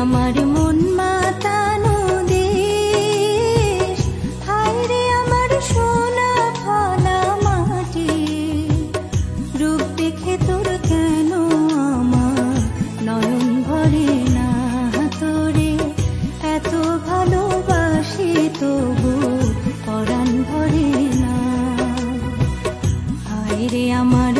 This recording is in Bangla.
আমার মন মাতানো দেশ, হায় রে আমার সোনা ফলা মাটি, রূপ দেখে তোর কেন আমার নয়ন ভরে না, তোরে এত ভালোবাসি তবু পরাণ ভরে না, হায় রে আমার